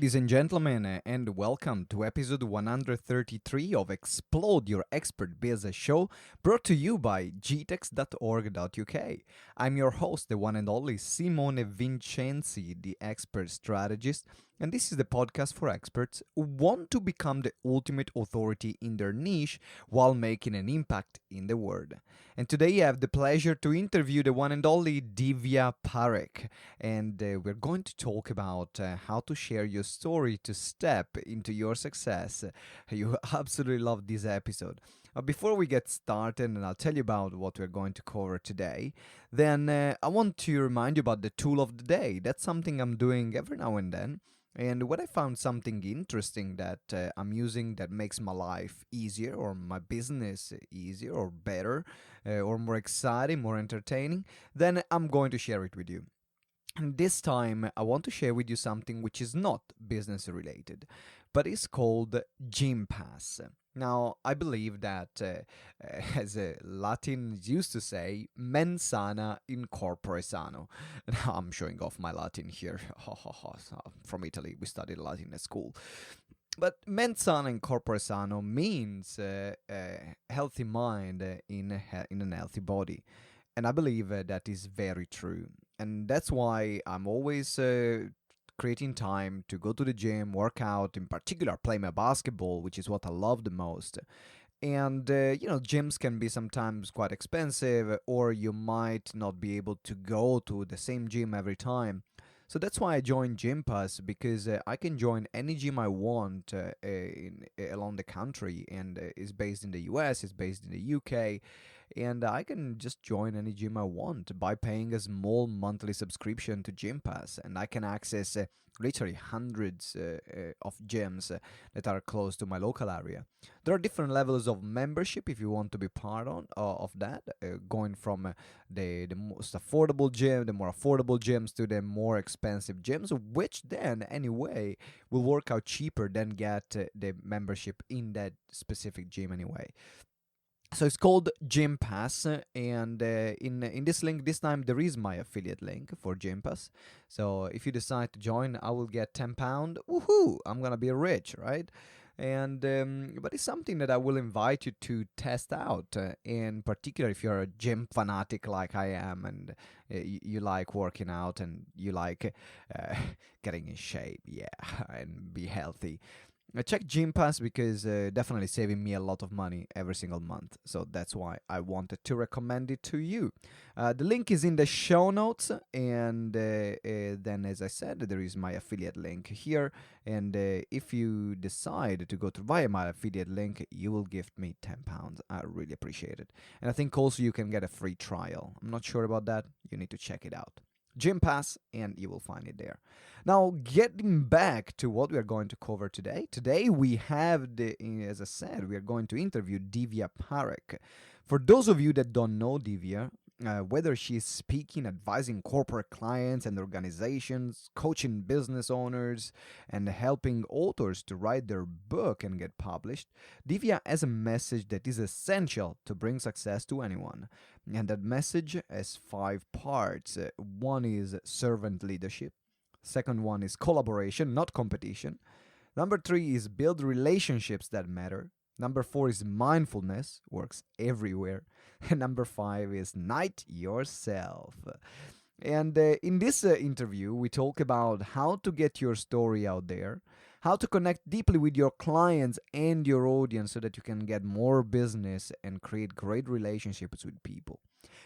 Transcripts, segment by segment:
ladies and gentlemen, and welcome to episode 133 of Explode Your Expert Business Show, brought to you by gtex.org.uk. I'm your host, the one and only Simone Vincenzi, the Expert Strategist, and this is the podcast for experts who want to become the ultimate authority in their niche while making an impact in the world. And today I have the pleasure to interview the one and only Divya Parekh, and we're going to talk about how to share your story to step into your success. You absolutely love this episode. Before we get started, and I'll tell you about what we're going to cover today, then I want to remind you about the tool of the day. That's something I'm doing every now and then. And when I found something interesting that I'm using that makes my life easier or my business easier or better or more exciting, more entertaining, then I'm going to share it with you. And this time, I want to share with you something which is not business related, but is called Gym Pass. Now, I believe that, as Latins used to say, mens sana in corpore sano. Now, I'm showing off my Latin here. From Italy, we studied Latin at school. But mens sana in corpore sano means a healthy mind in an healthy body. And I believe that is very true. And that's why I'm always creating time to go to the gym, work out, in particular, play my basketball, which is what I love the most. And, gyms can be sometimes quite expensive, or you might not be able to go to the same gym every time. So that's why I joined Gym Pass, because I can join any gym I want along the country, and it's based in the US, it's based in the UK, and I can just join any gym I want by paying a small monthly subscription to Gym Pass, and I can access literally hundreds of gyms that are close to my local area. There are different levels of membership if you want to be part of that, going from the most affordable gym, the more affordable gyms, to the more expensive gyms, which then anyway will work out cheaper than get the membership in that specific gym anyway. So it's called Gym Pass, and in this link this time there is my affiliate link for Gym Pass. So if you decide to join, I will get £10. Woohoo! I'm gonna be rich, right? And but it's something that I will invite you to test out. In particular, if you're a gym fanatic like I am, and you like working out and you like getting in shape, yeah, and be healthy. Check Gym Pass, because definitely saving me a lot of money every single month. So that's why I wanted to recommend it to you. The link is in the show notes, and then, as I said, there is my affiliate link here. And if you decide to go to via my affiliate link, you will gift me £10. I really appreciate it. And I think also you can get a free trial. I'm not sure about that. You need to check it out. Gym Pass, and you will find it there. Now, getting back to what we are going to cover today. Today we have, as I said, we are going to interview Divya Parekh. For those of you that don't know Divya, whether she's speaking, advising corporate clients and organizations, coaching business owners, and helping authors to write their book and get published, Divya has a message that is essential to bring success to anyone. And that message has 5 parts. One is servant leadership. Second one is collaboration, not competition. Number 3 is build relationships that matter. Number 4 is mindfulness, works everywhere. And number 5 is knight yourself. And in this interview, we talk about how to get your story out there, how to connect deeply with your clients and your audience so that you can get more business and create great relationships with people.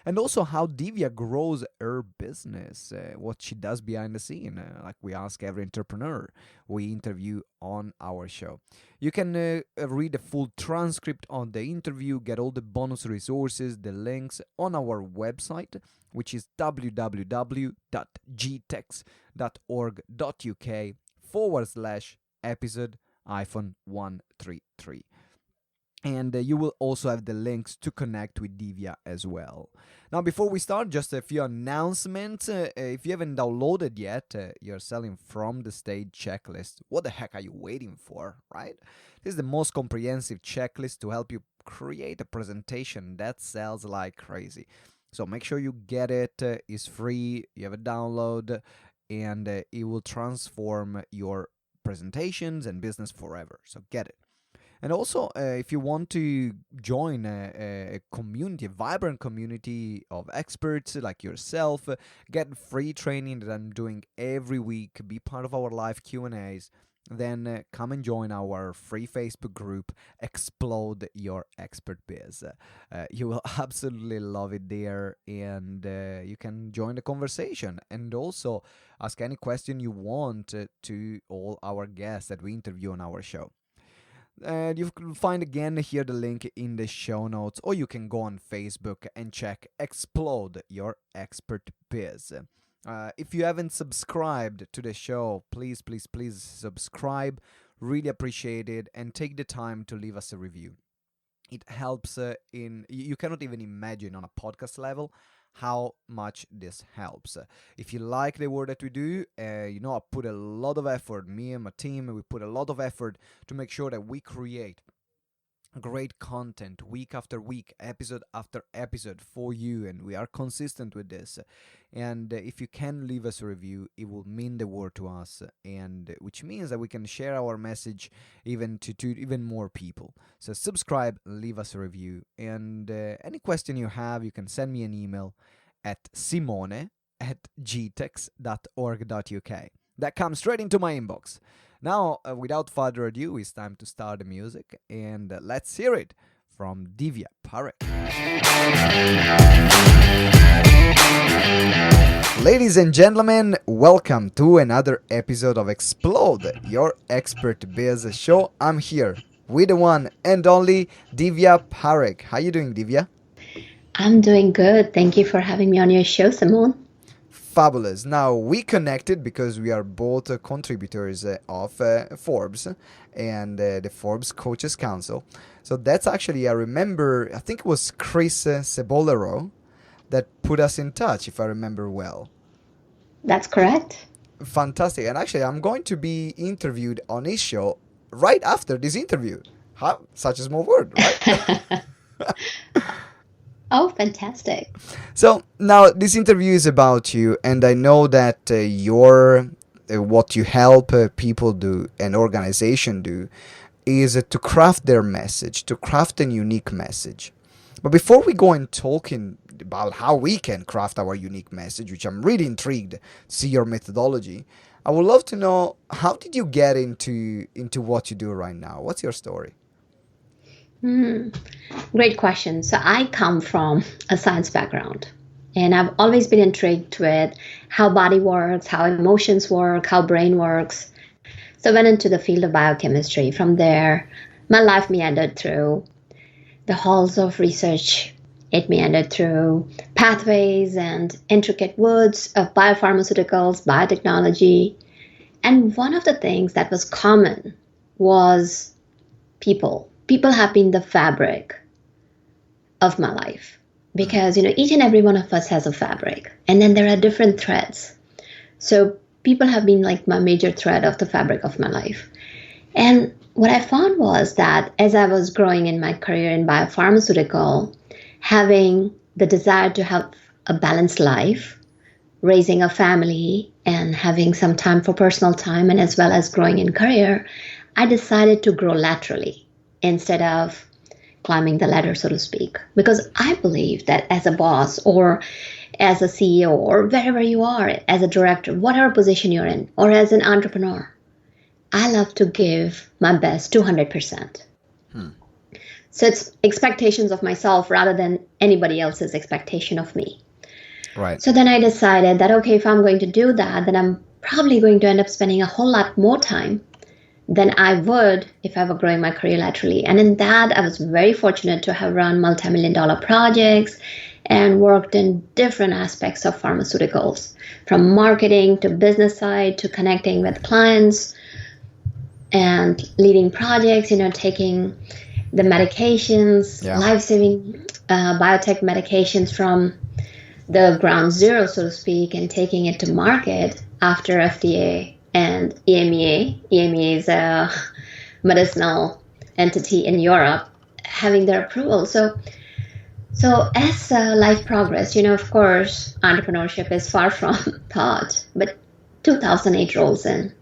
And also how Divya grows her business, what she does behind the scene, like we ask every entrepreneur we interview on our show. You can read the full transcript on the interview, get all the bonus resources, the links on our website, which is www.gtex.org.uk/episode 133. And you will also have the links to connect with Divya as well. Now, before we start, just a few announcements. If you haven't downloaded yet your Selling from the Stage checklist, what the heck are you waiting for, right? This is the most comprehensive checklist to help you create a presentation that sells like crazy. So make sure you get it. It's free. You have a download, and it will transform your presentations and business forever. So get it. And also, if you want to join a community, a vibrant community of experts like yourself, get free training that I'm doing every week, be part of our live Q&As, then come and join our free Facebook group, Explode Your Expert Biz. You will absolutely love it there, and you can join the conversation and also ask any question you want to all our guests that we interview on our show. And you can find again here the link in the show notes, or you can go on Facebook and check Explode Your Expert Biz. If you haven't subscribed to the show, please subscribe. Really appreciate it, and take the time to leave us a review. It helps you cannot even imagine on a podcast level how much this helps. If you like the work that we do, I put a lot of effort, me and my team, we put a lot of effort to make sure that we create great content week after week, episode after episode for you, and we are consistent with this. And if you can leave us a review, it will mean the world to us, and which means that we can share our message even to even more people. So subscribe, leave us a review, and any question you have, you can send me an email at simone@gtex.org.uk. That comes straight into my inbox. Now, without further ado, it's time to start the music, and let's hear it from Divya Parekh. Ladies and gentlemen, welcome to another episode of Explode Your Expert Biz Show. I'm here with the one and only Divya Parekh. How you doing, Divya? I'm doing good. Thank you for having me on your show, Simone. Fabulous. Now, we connected because we are both contributors of Forbes and the Forbes Coaches Council. So that's actually, I think it was Chris Cebolero that put us in touch, if I remember well. That's correct. Fantastic. And actually, I'm going to be interviewed on his show right after this interview. Such a small word, right? Oh, fantastic. So now this interview is about you, and I know that what you help people do and organization do is to craft their message, to craft a unique message. But before we go and talking about how we can craft our unique message, which I'm really intrigued to see your methodology, I would love to know, how did you get into what you do right now? What's your story? Great question. So I come from a science background, and I've always been intrigued with how body works, how emotions work, how brain works. So I went into the field of biochemistry. From there, my life meandered through the halls of research. It meandered through pathways and intricate woods of biopharmaceuticals, biotechnology. And one of the things that was common was people. People have been the fabric of my life, because, each and every one of us has a fabric, and then there are different threads. So people have been like my major thread of the fabric of my life. And what I found was that as I was growing in my career in biopharmaceutical, having the desire to have a balanced life, raising a family, and having some time for personal time, and as well as growing in career, I decided to grow laterally instead of climbing the ladder, so to speak. Because I believe that as a boss or as a CEO or wherever you are, as a director, whatever position you're in, or as an entrepreneur, I love to give my best 200%. So it's expectations of myself rather than anybody else's expectation of me. Right. So then I decided that, okay, if I'm going to do that, then I'm probably going to end up spending a whole lot more time than I would if I were growing my career laterally. And in that, I was very fortunate to have run multi-million-dollar projects and worked in different aspects of pharmaceuticals, from marketing to business side to connecting with clients and leading projects, taking the medications, life-saving biotech medications from the ground zero, so to speak, and taking it to market after FDA and EMEA. EMEA is a medicinal entity in Europe, having their approval. So as life progressed, of course, entrepreneurship is far from thought, but 2008 rolls in.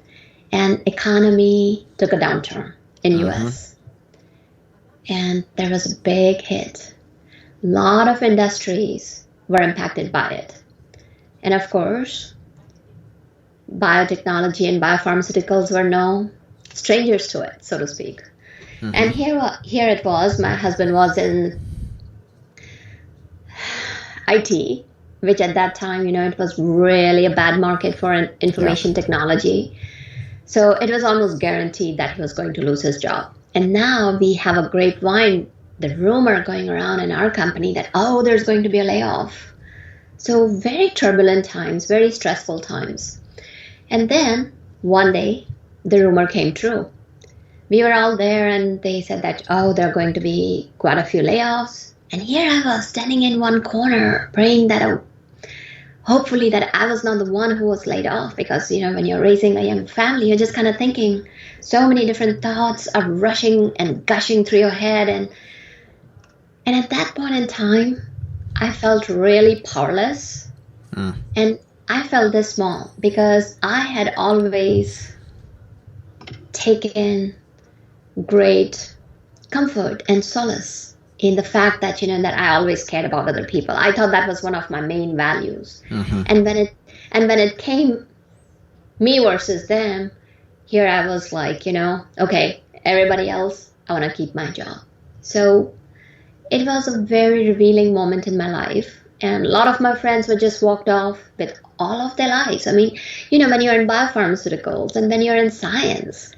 and economy took a downturn in Mm-hmm. US. And there was a big hit. A lot of industries were impacted by it. And of course, biotechnology and biopharmaceuticals were no strangers to it, so to speak. Mm-hmm. And here it was. My husband was in IT, which at that time, it was really a bad market for Yeah. information technology. So it was almost guaranteed that he was going to lose his job. And now we have a grapevine, the rumor going around in our company that, oh, there's going to be a layoff. So very turbulent times, very stressful times. And then one day, the rumor came true. We were all there and they said that, oh, there are going to be quite a few layoffs. And here I was standing in one corner praying that hopefully that I was not the one who was laid off, because, when you're raising a young family, you're just kind of thinking so many different thoughts are rushing and gushing through your head. And at that point in time, I felt really powerless. Mm. And I felt this small because I had always taken great comfort and solace in the fact that that I always cared about other people. I thought that was one of my main values. Mm-hmm. And when it came me versus them, here I was like, okay, everybody else, I want to keep my job. So it was a very revealing moment in my life. And a lot of my friends were just walked off with all of their lives. I mean, when you're in biopharmaceuticals and then you're in science,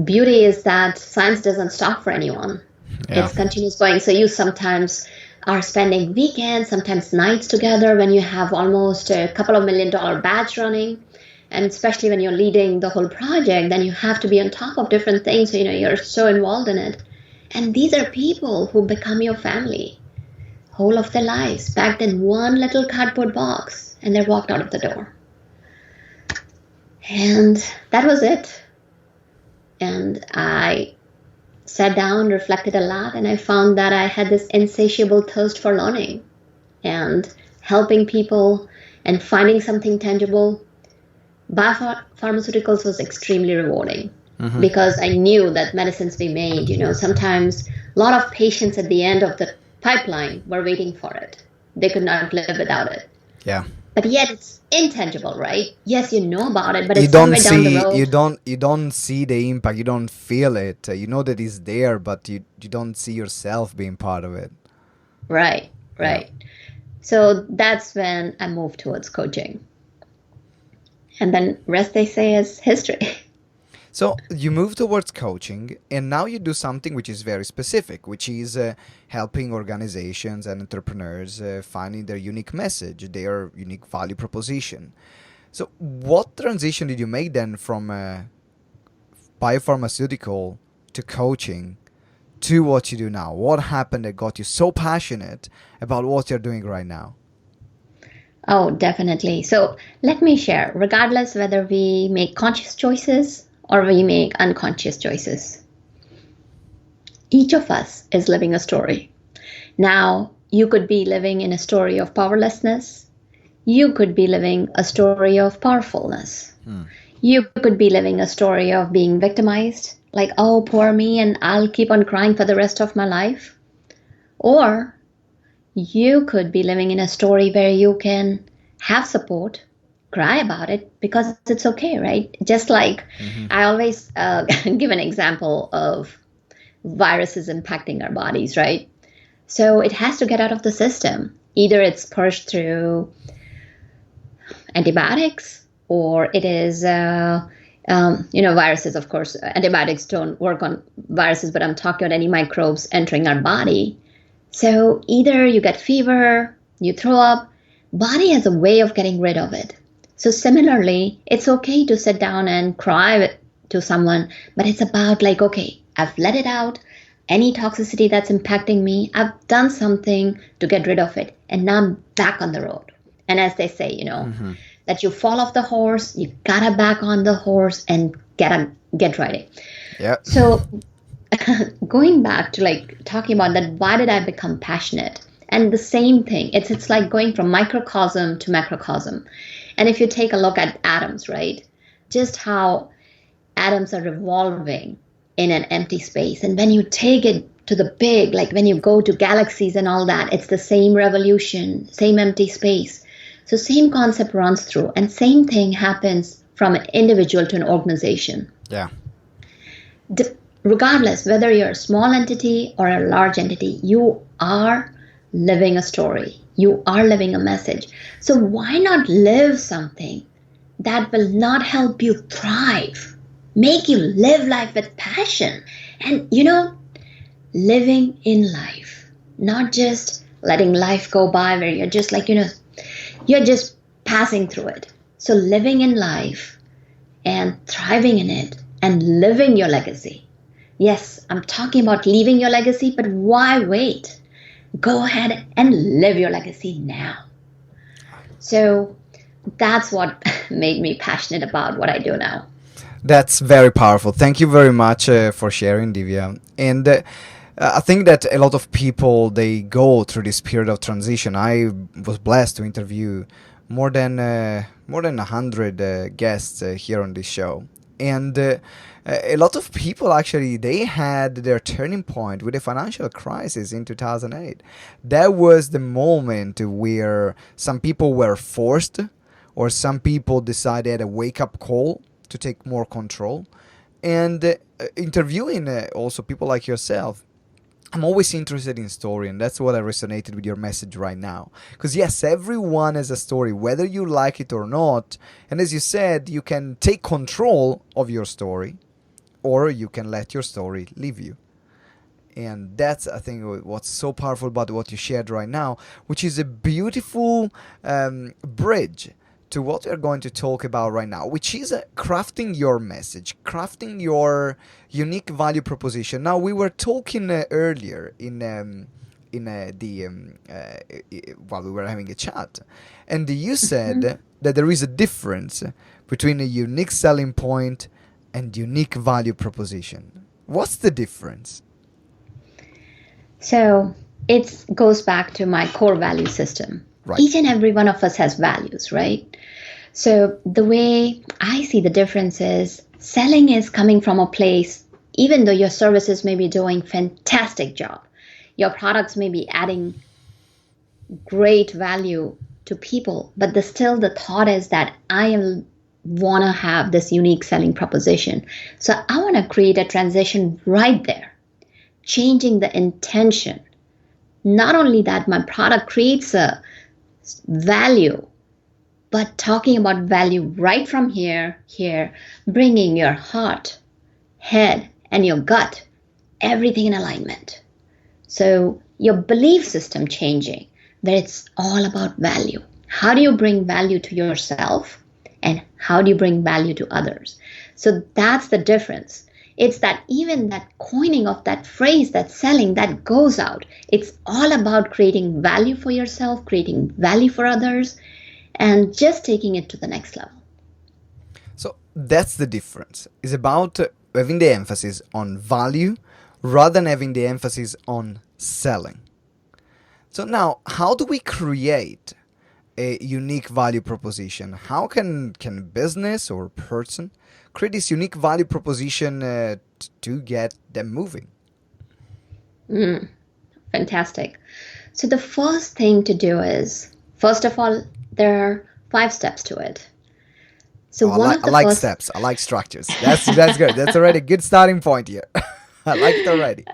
beauty is that science doesn't stop for anyone. Yeah. It's continuous going. So you sometimes are spending weekends, sometimes nights together when you have almost a couple of $1 million batch running. And especially when you're leading the whole project, then you have to be on top of different things. So, you're so involved in it. And these are people who become your family, whole of their lives, packed in one little cardboard box, and they're walked out of the door. And that was it. And I sat down, reflected a lot, and I found that I had this insatiable thirst for learning and helping people and finding something tangible. Biopharmaceuticals was extremely rewarding. Mm-hmm. Because I knew that medicines we made, sometimes a lot of patients at the end of the pipeline were waiting for it. They could not live without it. Yeah. But yet it's intangible, right? Yes, you know about it, but it's somewhere down the road. You don't see the impact. You don't feel it. You know that it's there, but you don't see yourself being part of it. Right. Yeah. So that's when I moved towards coaching. And then rest, they say, is history. So you move towards coaching, and now you do something which is very specific, which is helping organizations and entrepreneurs finding their unique message, their unique value proposition. So what transition did you make then from biopharmaceutical to coaching to what you do now? What happened that got you so passionate about what you're doing right now? Oh, definitely. So let me share, regardless whether we make conscious choices or we make unconscious choices, each of us is living a story. Now, you could be living in a story of powerlessness. You could be living a story of powerfulness. You could be living a story of being victimized, like, oh, poor me, and I'll keep on crying for the rest of my life. Or you could be living in a story where you can have support, cry about it, because it's okay, right? Just like I always give an example of viruses impacting our bodies, right? So it has to get out of the system. Either it's purged through antibiotics, or it is, viruses, of course. Antibiotics don't work on viruses, but I'm talking about any microbes entering our body. So either you get fever, you throw up, body has a way of getting rid of it. So similarly, it's okay to sit down and cry to someone, but it's about like, okay, I've let it out. Any toxicity that's impacting me, I've done something to get rid of it. And now I'm back on the road. And as they say, that you fall off the horse, you gotta back on the horse and get riding. Yeah. So going back to like talking about that, why did I become passionate? And the same thing, it's like going from microcosm to macrocosm. And if you take a look at atoms, right? just how atoms are revolving in an empty space. And when you take it to the big, like when you go to galaxies and all that, it's the same revolution, same empty space. So same concept runs through, and same thing happens from an individual to an organization. Yeah. Regardless whether you're a small entity or a large entity, you are living a story. You are living a message. So why not live something that will not help you thrive, make you live life with passion, and living in life, not just letting life go by where you're just like, you're just passing through it. So living in life and thriving in it and living your legacy. Yes, I'm talking about leaving your legacy, but why wait? Go ahead and live your legacy now. So that's what made me passionate about what I do now. That's very powerful. Thank you very much for sharing, Divya. And I think that a lot of people, they go through this period of transition. I was blessed to interview more than 100 guests here on this show. And a lot of people actually, they had their turning point with the financial crisis in 2008. That was the moment where some people were forced, or some people decided a wake-up call to take more control. And interviewing also people like yourself, I'm always interested in story, and that's what I resonated with your message right now. Because yes, everyone has a story, whether you like it or not. And as you said, you can take control of your story, or you can let your story leave you. And that's, I think, what's so powerful about what you shared right now, which is a beautiful bridge to what we're going to talk about right now, which is crafting your message, crafting your unique value proposition. Now, we were talking earlier while we were having a chat, and you said that there is a difference between a unique selling point and unique value proposition. What's the difference? So it goes back to my core value system. Right. Each and every one of us has values, right? So the way I see the difference is selling is coming from a place, even though your services may be doing fantastic job, your products may be adding great value to people, but still the thought is that I want to have this unique selling proposition. So I want to create a transition right there, changing the intention. Not only that my product creates a value, but talking about value right from here, bringing your heart, head, and your gut, everything in alignment. So your belief system changing, where it's all about value. How do you bring value to yourself, and how do you bring value to others? So that's the difference. It's that even that coining of that phrase, that selling, that goes out. It's all about creating value for yourself, creating value for others, and just taking it to the next level. So that's the difference. It's about having the emphasis on value rather than having the emphasis on selling. So now, how do we create a unique value proposition? How can business or person create this unique value proposition to get them moving? Fantastic. So the first thing to do is, first of all, there are 5 steps to it. So I like steps. I like structures. That's good. That's already a good starting point here. I like it already.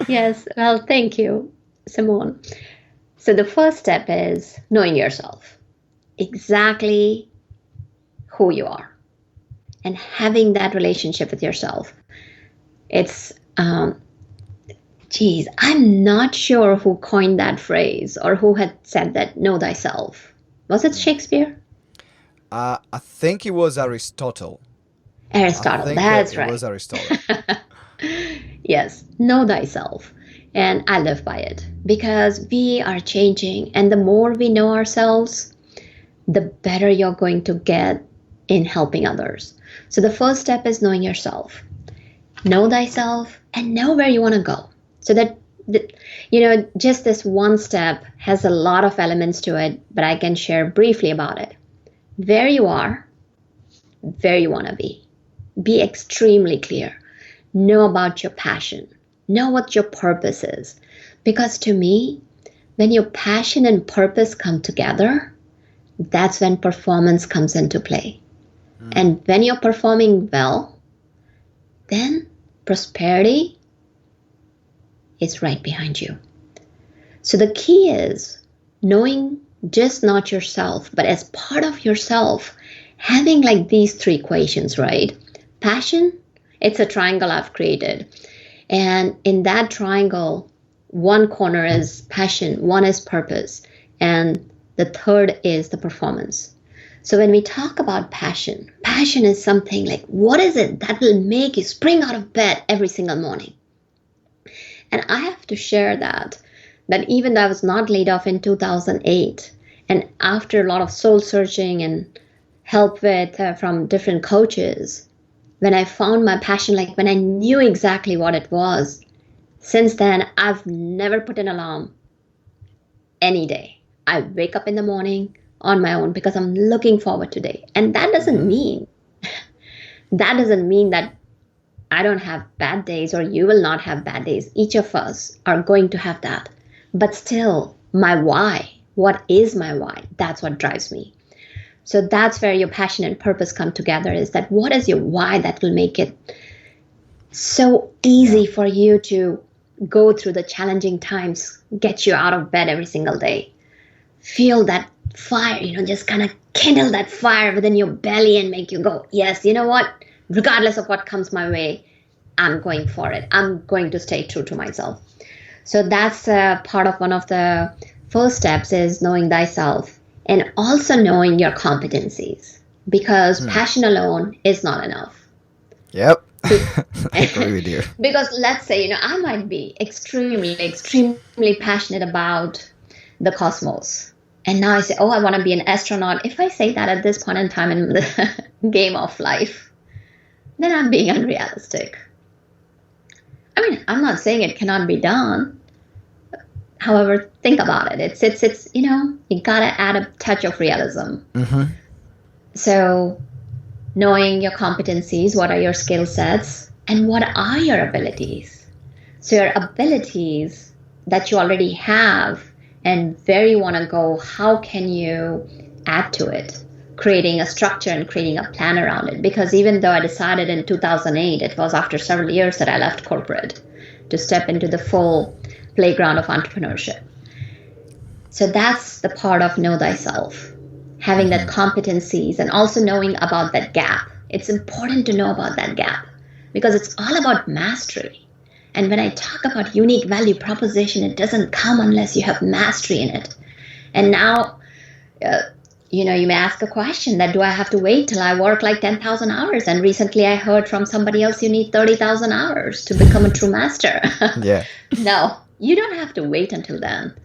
Yes. Well, thank you, Simone. So the first step is knowing yourself, exactly who you are, and having that relationship with yourself. It's, I'm not sure who coined that phrase or who had said that, know thyself. Was it Shakespeare? I think it was Aristotle. Aristotle, that's right. It was Aristotle. Yes, know thyself. And I live by it because we are changing. And the more we know ourselves, the better you're going to get in helping others. So the first step is knowing yourself. Know thyself and know where you want to go. So that, just this one step has a lot of elements to it, but I can share briefly about it. Where you are, where you want to be. Be extremely clear. Know about your passion. Know what your purpose is. Because to me, when your passion and purpose come together, that's when performance comes into play. And when you're performing well, then prosperity is right behind you. So the key is knowing just not yourself, but as part of yourself, having like these three equations, right? Passion, it's a triangle I've created. And in that triangle, one corner is passion, one is purpose, and the third is the performance. So when we talk about passion, passion is something like, what is it that will make you spring out of bed every single morning? And I have to share that even though I was not laid off in 2008, and after a lot of soul searching and help with from different coaches, when I found my passion, like when I knew exactly what it was, since then, I've never put an alarm any day. I wake up in the morning on my own because I'm looking forward to day. And that doesn't mean that I don't have bad days or you will not have bad days. Each of us are going to have that. But still, my why, what is my why? That's what drives me. So that's where your passion and purpose come together, is that what is your why that will make it so easy for you to go through the challenging times, get you out of bed every single day. Feel that fire, just kind of kindle that fire within your belly and make you go, yes, you know what? Regardless of what comes my way, I'm going for it. I'm going to stay true to myself. So that's part of one of the first steps, is knowing thyself and also knowing your competencies, because passion alone is not enough. Yep. I agree with you. Because let's say, I might be extremely passionate about the cosmos. And now I say, I want to be an astronaut. If I say that at this point in time in the game of life, then I'm being unrealistic. I mean, I'm not saying it cannot be done. However, think about it. It's you got to add a touch of realism. So knowing your competencies, what are your skill sets, and what are your abilities. So your abilities that you already have and where you want to go, how can you add to it? Creating a structure and creating a plan around it. Because even though I decided in 2008, it was after several years that I left corporate to step into the full playground of entrepreneurship. So that's the part of know thyself, having that competencies and also knowing about that gap. It's important to know about that gap because it's all about mastery. And when I talk about unique value proposition, it doesn't come unless you have mastery in it. And now, you may ask a question that, do I have to wait till I work like 10,000 hours? And recently I heard from somebody else, you need 30,000 hours to become a true master. Yeah. No, you don't have to wait until then.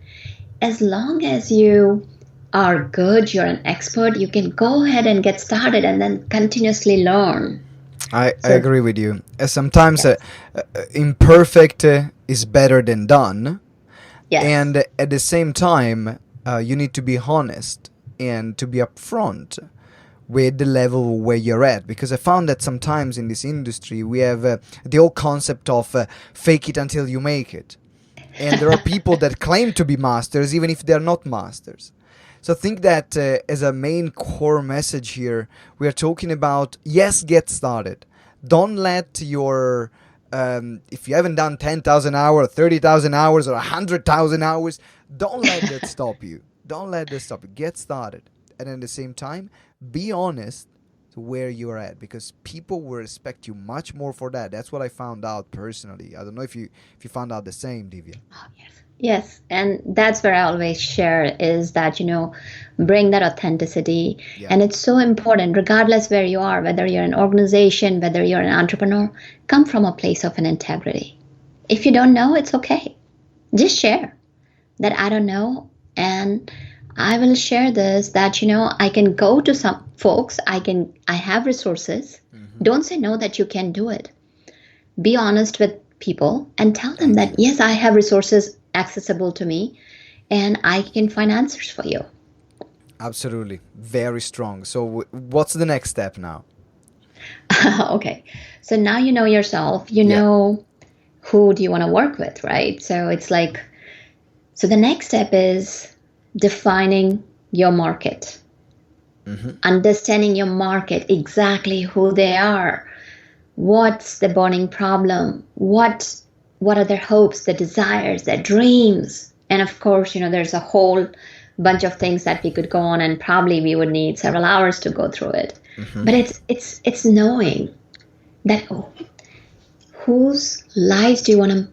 As long as you are good, you're an expert, you can go ahead and get started and then continuously learn. I agree with you. Sometimes imperfect is better than done. Yes. And at the same time, you need to be honest and to be upfront with the level where you're at. Because I found that sometimes in this industry, we have the whole concept of fake it until you make it. And there are people that claim to be masters even if they're not masters. So I think that as a main core message here, we are talking about, yes, get started. Don't let your, if you haven't done 10,000 hours, 30,000 hours, or 100,000 hours, don't let that stop you. Don't let that stop you. Get started. And at the same time, be honest to where you're at, because people will respect you much more for that. That's what I found out personally. I don't know if you found out the same, Divya. Oh, yes. Yes, and that's where I always share is that, bring that authenticity. Yeah. And it's so important, regardless where you are, whether you're an organization, whether you're an entrepreneur, come from a place of an integrity. If you don't know, it's okay. Just share that I don't know, and I will share this, that, I can go to some folks, I have resources. Mm-hmm. Don't say no that you can do it. Be honest with people and tell them that, yes, I have resources accessible to me and I can find answers for you. Absolutely. Very strong. So what's the next step now? Okay. So now you know yourself, you Yeah. know who do you want to work with, right? So it's like, so the next step is defining your market, understanding your market, exactly who they are, what's the burning problem, what are their hopes, their desires, their dreams. And of course, there's a whole bunch of things that we could go on, and probably we would need several hours to go through it. But it's knowing that, whose lives do you want to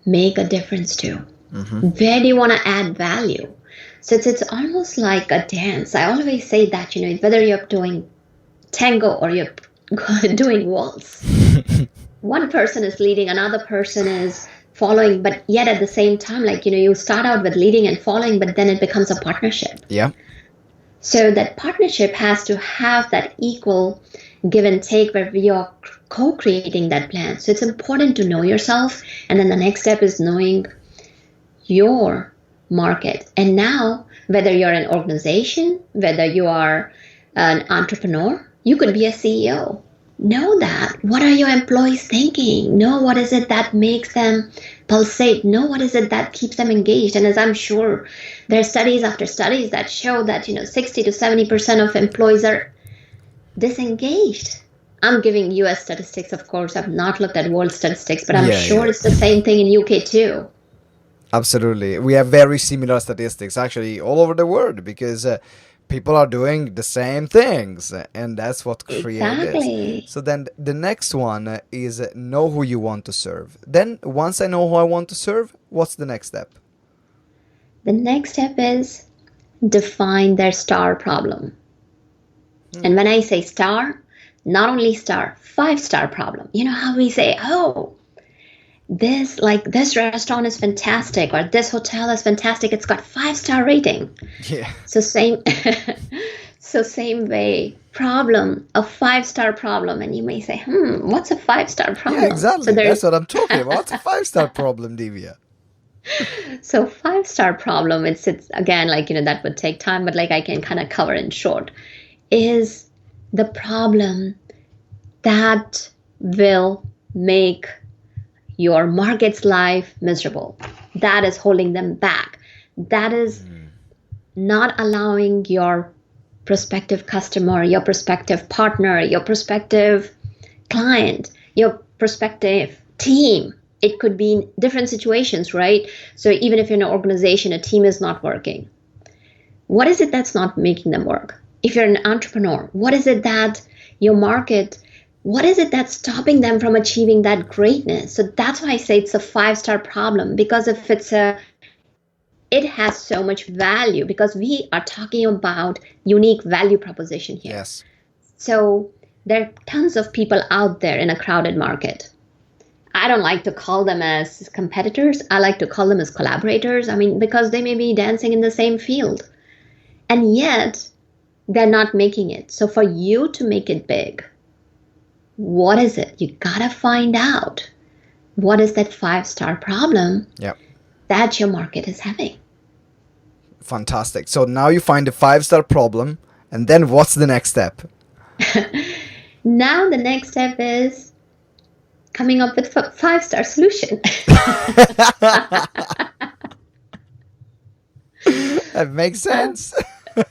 make a difference to? Where do you want to add value? So it's almost like a dance. I always say that, whether you're doing tango or you're doing waltz, one person is leading, another person is following, but yet at the same time, like, you start out with leading and following, but then it becomes a partnership. Yeah. So that partnership has to have that equal give and take where we are co-creating that plan. So it's important to know yourself. And then the next step is knowing your market. And now, whether you're an organization, whether you are an entrepreneur, you could be a CEO. Know that. What are your employees thinking? Know what is it that makes them pulsate. Know what is it that keeps them engaged. And as I'm sure there are studies after studies that show that 60 to 70% of employees are disengaged. I'm giving US statistics, of course. I've not looked at world statistics, but I'm sure it's the same thing in UK too. Absolutely. We have very similar statistics actually all over the world, because people are doing the same things, and that's what created Exactly. So then the next one is know who you want to serve. Then once I know who I want to serve, what's the next step? The next step is define their star problem. And when I say star, not only star, 5-star problem. You know how we say, this restaurant is fantastic, or this hotel is fantastic, it's got 5-star rating. Yeah. So same way, problem, a 5-star problem. And you may say, what's a 5-star problem? Yeah, exactly. So That's what I'm talking about. What's a 5-star problem, Divya? So 5-star problem, it's again, like, that would take time, but like I can kind of cover in short, is the problem that will make your market's life miserable, that is holding them back, that is not allowing your prospective customer, your prospective partner, your prospective client, your prospective team. It could be in different situations, right? So even if you're in an organization, a team is not working. What is it that's not making them work? If you're an entrepreneur, what is it that your market, what is it that's stopping them from achieving that greatness? So that's why I say it's a 5-star problem, because if it has so much value, because we are talking about unique value proposition here. Yes. So there are tons of people out there in a crowded market. I don't like to call them as competitors. I like to call them as collaborators. I mean, because they may be dancing in the same field, and yet they're not making it. So for you to make it big, what is it? You gotta find out what is that 5-star problem that your market is having. Fantastic. So now you find the 5-star problem, and then what's the next step? Now the next step is coming up with a 5-star solution. That makes sense.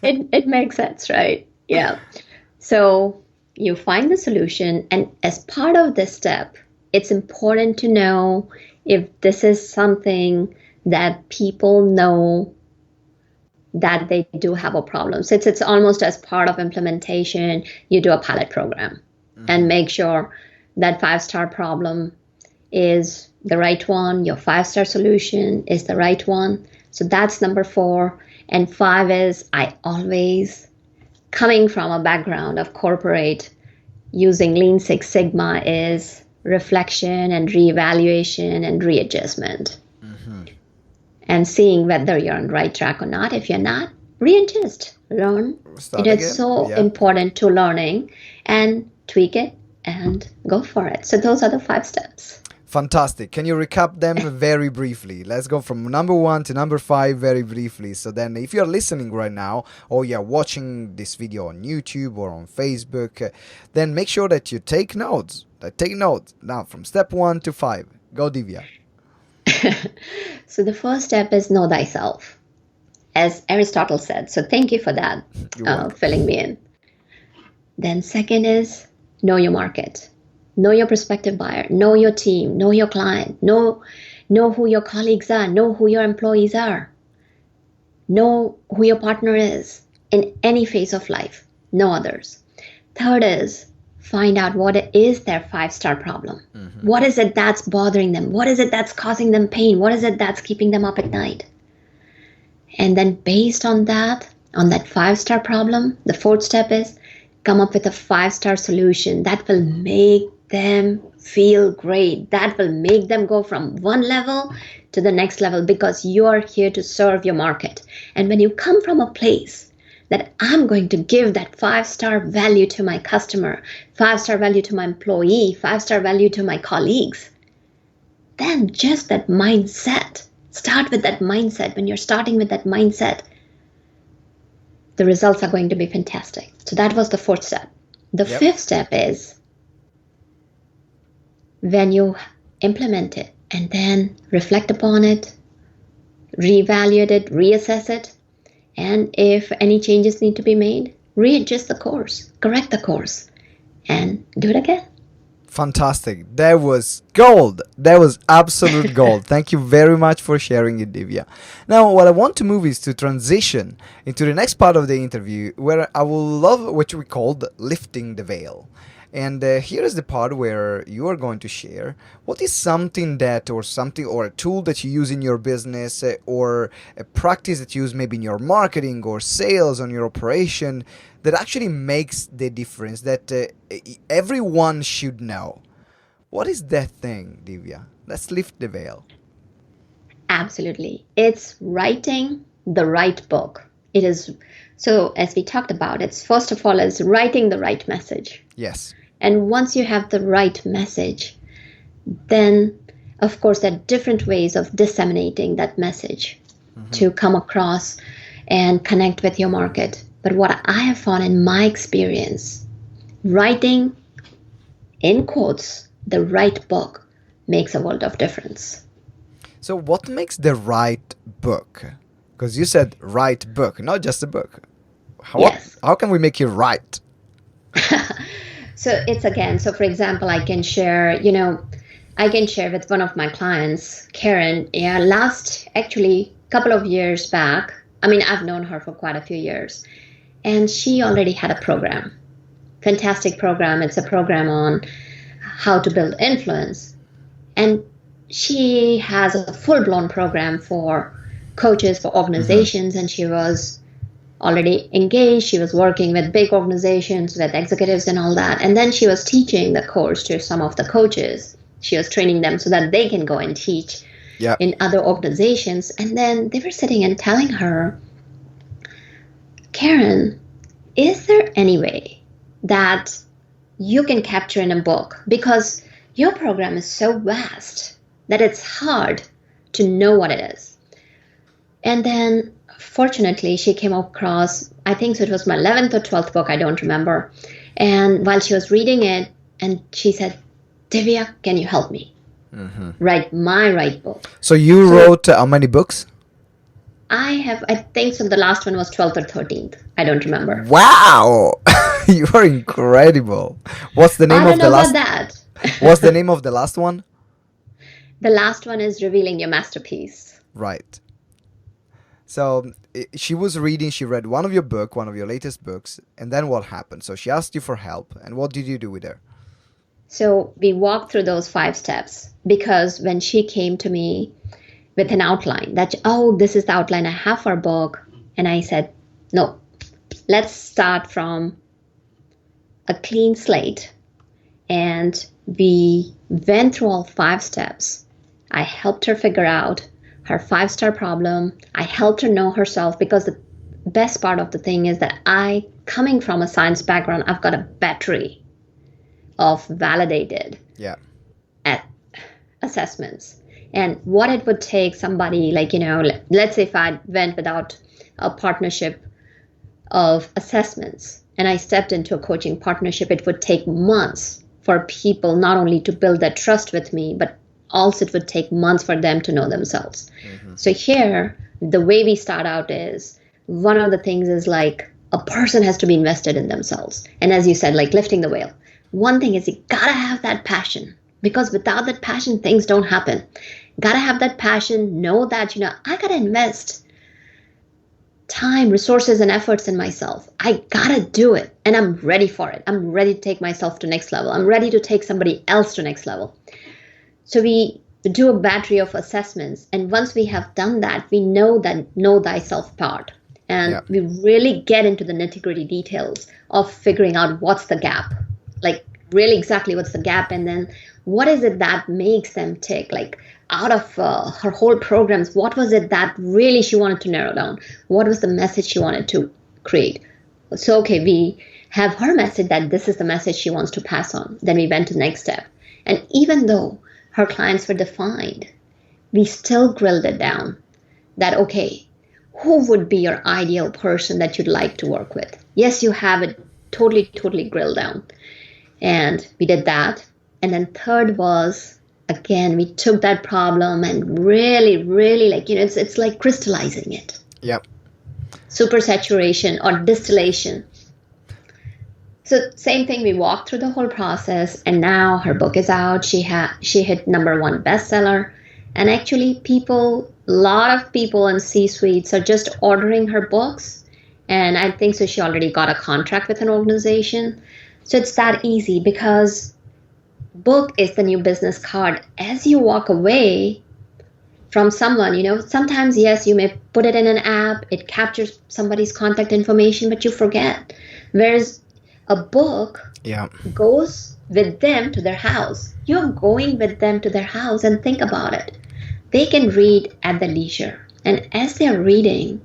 It makes sense, right? Yeah. So you find the solution, and as part of this step, it's important to know if this is something that people know that they do have a problem. So it's almost as part of implementation, you do a pilot program and make sure that 5-star problem is the right one, your 5-star solution is the right one. So that's number 4. And 5 is, I always, coming from a background of corporate, using Lean Six Sigma, is reflection and reevaluation and readjustment. And seeing whether you're on the right track or not. If you're not, readjust, learn. It's so important to learning and tweak it and go for it. So those are the 5 steps. Fantastic. Can you recap them very briefly? Let's go from number 1 to number 5 very briefly. So then if you're listening right now or you're watching this video on YouTube or on Facebook, then make sure that you take notes. Take notes. Now from step 1 to 5. Go, Divya. So the first step is know thyself, as Aristotle said. So thank you for that, filling me in. Then second is know your market. Know your prospective buyer, know your team, know your client, know who your colleagues are, know who your employees are, know who your partner is in any phase of life, know others. Third is find out what is their 5-star problem. Mm-hmm. What is it that's bothering them? What is it that's causing them pain? What is it that's keeping them up at night? And then based on that 5-star problem, the fourth step is come up with a 5-star solution that will make them feel great, that will make them go from one level to the next level, because you are here to serve your market. And when you come from a place that I'm going to give that 5-star value to my customer, 5-star value to my employee, 5-star value to my colleagues, then just that mindset, start with that mindset. When you're starting with that mindset, the results are going to be fantastic. So that was the fourth step. The fifth step is when you implement it and then reflect upon it, reevaluate it, reassess it, and if any changes need to be made, readjust the course, correct the course, and do it again. Fantastic. That was gold. That was absolute gold. Thank you very much for sharing it, Divya. Now, what I want to move is to transition into the next part of the interview, where I will love what we called lifting the veil. And here is the part where you are going to share what is something or a tool that you use in your business, or a practice that you use maybe in your marketing or sales on your operation, that actually makes the difference, that everyone should know. What is that thing, Divya? Let's lift the veil. Absolutely. It's writing the right book. It is, so as we talked about, it's first of all is writing the right message. Yes. And once you have the right message, then of course there are different ways of disseminating that message to come across and connect with your market. But what I have found in my experience, writing in quotes the right book makes a world of difference. So what makes the right book? Because you said right book, not just a book. How can we make it right? So it's again, so for example, I can share with one of my clients, Karen, actually couple of years back. I mean, I've known her for quite a few years, and she already had a program, fantastic program. It's a program on how to build influence. And she has a full-blown program for coaches, for organizations, and she was already engaged. She was working with big organizations, with executives and all that. And then she was teaching the course to some of the coaches. She was training them so that they can go and teach in other organizations. And then they were sitting and telling her, Karen, is there any way that you can capture in a book? Because your program is so vast that it's hard to know what it is. And then fortunately, she came across, I think so it was my 11th or 12th book, I don't remember. And while she was reading it, and she said, Divya, can you help me write my right book? So you wrote how many books? I think so the last one was 12th or 13th. I don't remember. Wow! You are incredible. What's the name of the last? I don't know about that. What's the name of the last one? The last one is Revealing Your Masterpiece. Right. So she read one of your latest books, and then what happened? So she asked you for help, and what did you do with her? So we walked through those 5 steps, because when she came to me with an outline that, this is the outline I have for a book, and I said, no, let's start from a clean slate. And we went through all 5 steps. I helped her figure out her 5-star problem. I helped her know herself, because the best part of the thing is that coming from a science background, I've got a battery of validated assessments and what it would take somebody like, let's say if I went without a partnership of assessments and I stepped into a coaching partnership, it would take months for people not only to build that trust with me, but also it would take months for them to know themselves. So here, the way we start out is one of the things is like a person has to be invested in themselves. And as you said, like lifting the veil. One thing is you gotta have that passion, because without that passion, things don't happen. Gotta have that passion, know that, I gotta invest time, resources, and efforts in myself. I gotta do it, and I'm ready for it. I'm ready to take myself to next level. I'm ready to take somebody else to next level. So we do a battery of assessments, and once we have done that, we know that know thyself part, and we really get into the nitty-gritty details of figuring out what's the gap, like really exactly what's the gap, and then what is it that makes them tick, like out of her whole programs, what was it that really she wanted to narrow down? What was the message she wanted to create? So, okay, we have her message that this is the message she wants to pass on. Then we went to the next step. And even though her clients were defined, we still grilled it down that, okay, who would be your ideal person that you'd like to work with? Yes, you have it totally grilled down. And we did that. And then third was, again, we took that problem and really, like, it's like crystallizing it. Yep. Supersaturation or distillation. So same thing, we walked through the whole process, and now her book is out. She hit #1 bestseller. And actually a lot of people in C-suites are just ordering her books. And I think so she already got a contract with an organization. So it's that easy, because book is the new business card. As you walk away from someone, sometimes, yes, you may put it in an app, it captures somebody's contact information, but you forget. Whereas a book goes with them to their house. You're going with them to their house, and think about it. They can read at their leisure. And as they're reading,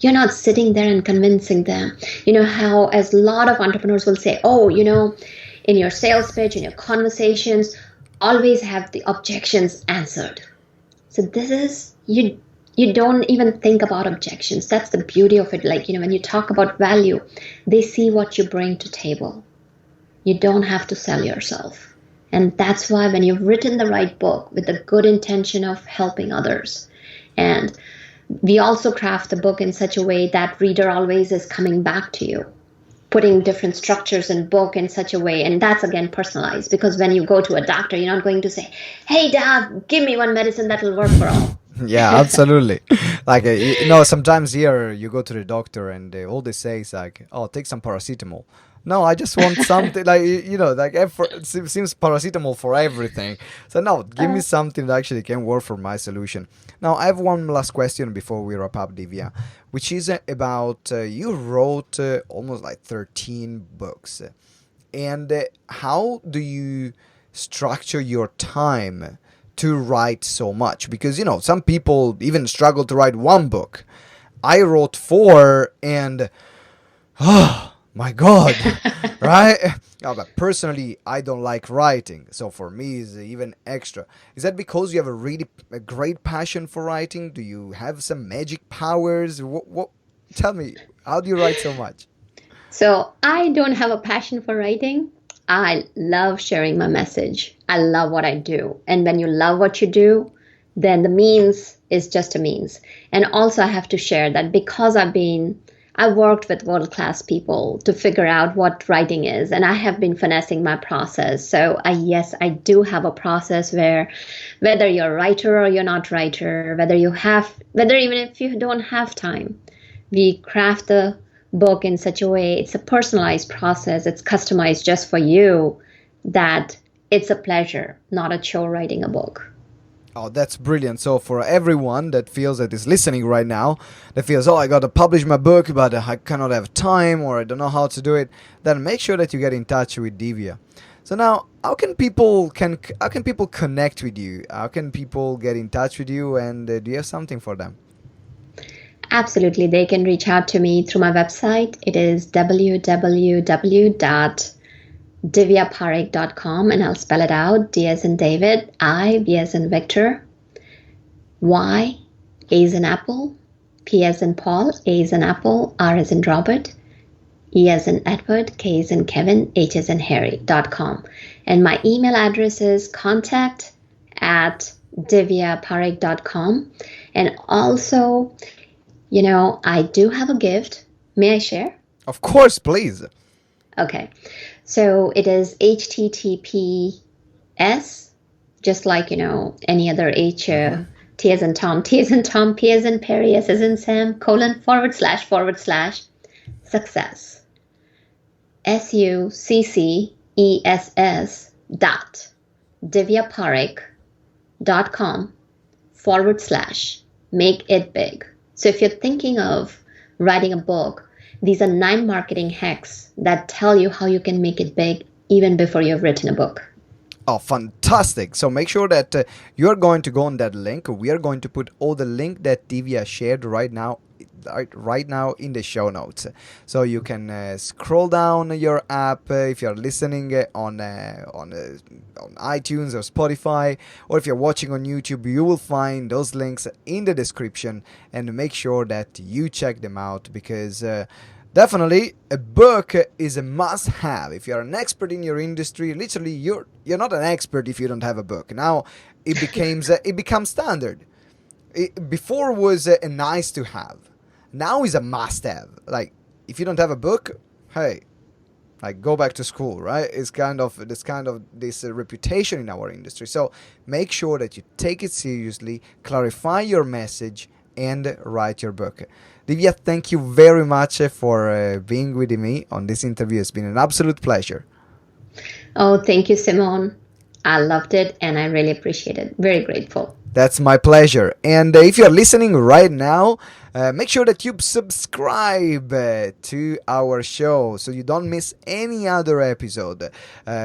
you're not sitting there and convincing them. How, as a lot of entrepreneurs will say, in your sales pitch, in your conversations, always have the objections answered. So this is, you don't even think about objections. That's the beauty of it. Like, when you talk about value, they see what you bring to table. You don't have to sell yourself. And that's why when you've written the right book with the good intention of helping others, and we also craft the book in such a way that reader always is coming back to you, putting different structures in book in such a way. And that's, again, personalized, because when you go to a doctor, you're not going to say, hey, doc, give me one medicine that will work for all. Yeah, absolutely. Like, sometimes here you go to the doctor and all they say is like, oh, take some paracetamol. No, I just want something like, it seems paracetamol for everything. So no, give me something that actually can work for my solution. Now, I have one last question before we wrap up, Divya, which is about, you wrote almost like 13 books. And how do you structure your time to write so much? Because, some people even struggle to write one book. I wrote 4 and, my God, right? No, but personally, I don't like writing. So for me, it's even extra. Is that because you have a great passion for writing? Do you have some magic powers? What? Tell me, how do you write so much? So I don't have a passion for writing. I love sharing my message. I love what I do. And when you love what you do, then the means is just a means. And also I have to share that because I worked with world-class people to figure out what writing is, and I have been finessing my process. So yes, I do have a process where whether you're a writer or you're not a writer, whether even if you don't have time, we craft the book in such a way, it's a personalized process, it's customized just for you, that it's a pleasure, not a chore writing a book. Oh, that's brilliant. So for everyone that feels that is listening right now, that feels, I got to publish my book, but I cannot have time, or I don't know how to do it, then make sure that you get in touch with Divya. So now, how can people connect with you? How can people get in touch with you, and do you have something for them? Absolutely. They can reach out to me through my website. It is www.divyaparekh, divyaparekh.com, and I'll spell it out. D as in David, I, B as in Victor, Y, A as in Apple, P as in Paul, A as in Apple, R as in Robert, E as in Edward, K as in Kevin, H as in Harry.com. And my email address is contact@divyaparekh.com. And also, I do have a gift. May I share? Of course, please. Okay. So it is HTTPS, just like, any other H, T as in Tom, T as in Tom, P as in Perry, S as in Sam, :// success. success.divyaparekh.com/ make it big. So if you're thinking of writing a book, these are 9 marketing hacks that tell you how you can make it big even before you've written a book. Oh, fantastic. So make sure that you're going to go on that link. We are going to put all the link that Divya shared right now in the show notes. So you can scroll down your app if you're listening on iTunes or Spotify, or if you're watching on YouTube, you will find those links in the description, and make sure that you check them out, because definitely a book is a must-have. If you're an expert in your industry, literally you're not an expert if you don't have a book. Now it becomes standard. Before was a nice to have. Now is a must-have. Like, if you don't have a book, hey, like, go back to school, right? It's kind of this reputation in our industry. So make sure that you take it seriously, clarify your message, and write your book. Divya, thank you very much for being with me on this interview. It's been an absolute pleasure. Oh, thank you, Simone. I loved it, and I really appreciate it. Very grateful. That's my pleasure. And if you're listening right now, make sure that you subscribe to our show so you don't miss any other episode.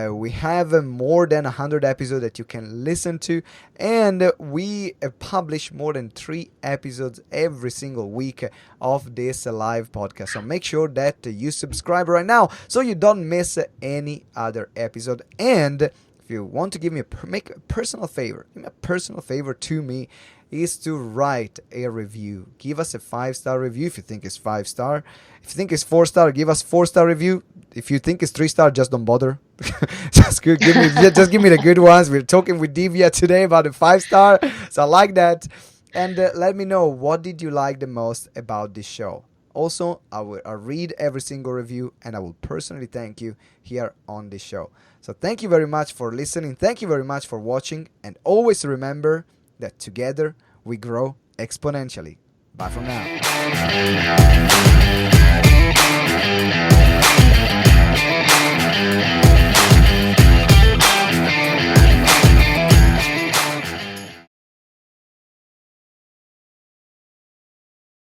We have more than 100 episodes that you can listen to, and we publish more than 3 episodes every single week of this live podcast. So make sure that you subscribe right now so you don't miss any other episode. And if you want to give me make a personal favor, to me, is to write a review. Give us a 5-star review if you think it's 5-star. If you think it's 4-star, give us 4-star review. If you think it's 3-star, just don't bother. just give me the good ones. We're talking with Divya today about the 5-star, so I like that. And let me know, what did you like the most about this show. Also, I'll read every single review, and I will personally thank you here on this show. So thank you very much for listening. Thank you very much for watching. And always remember that together we grow exponentially. Bye for now.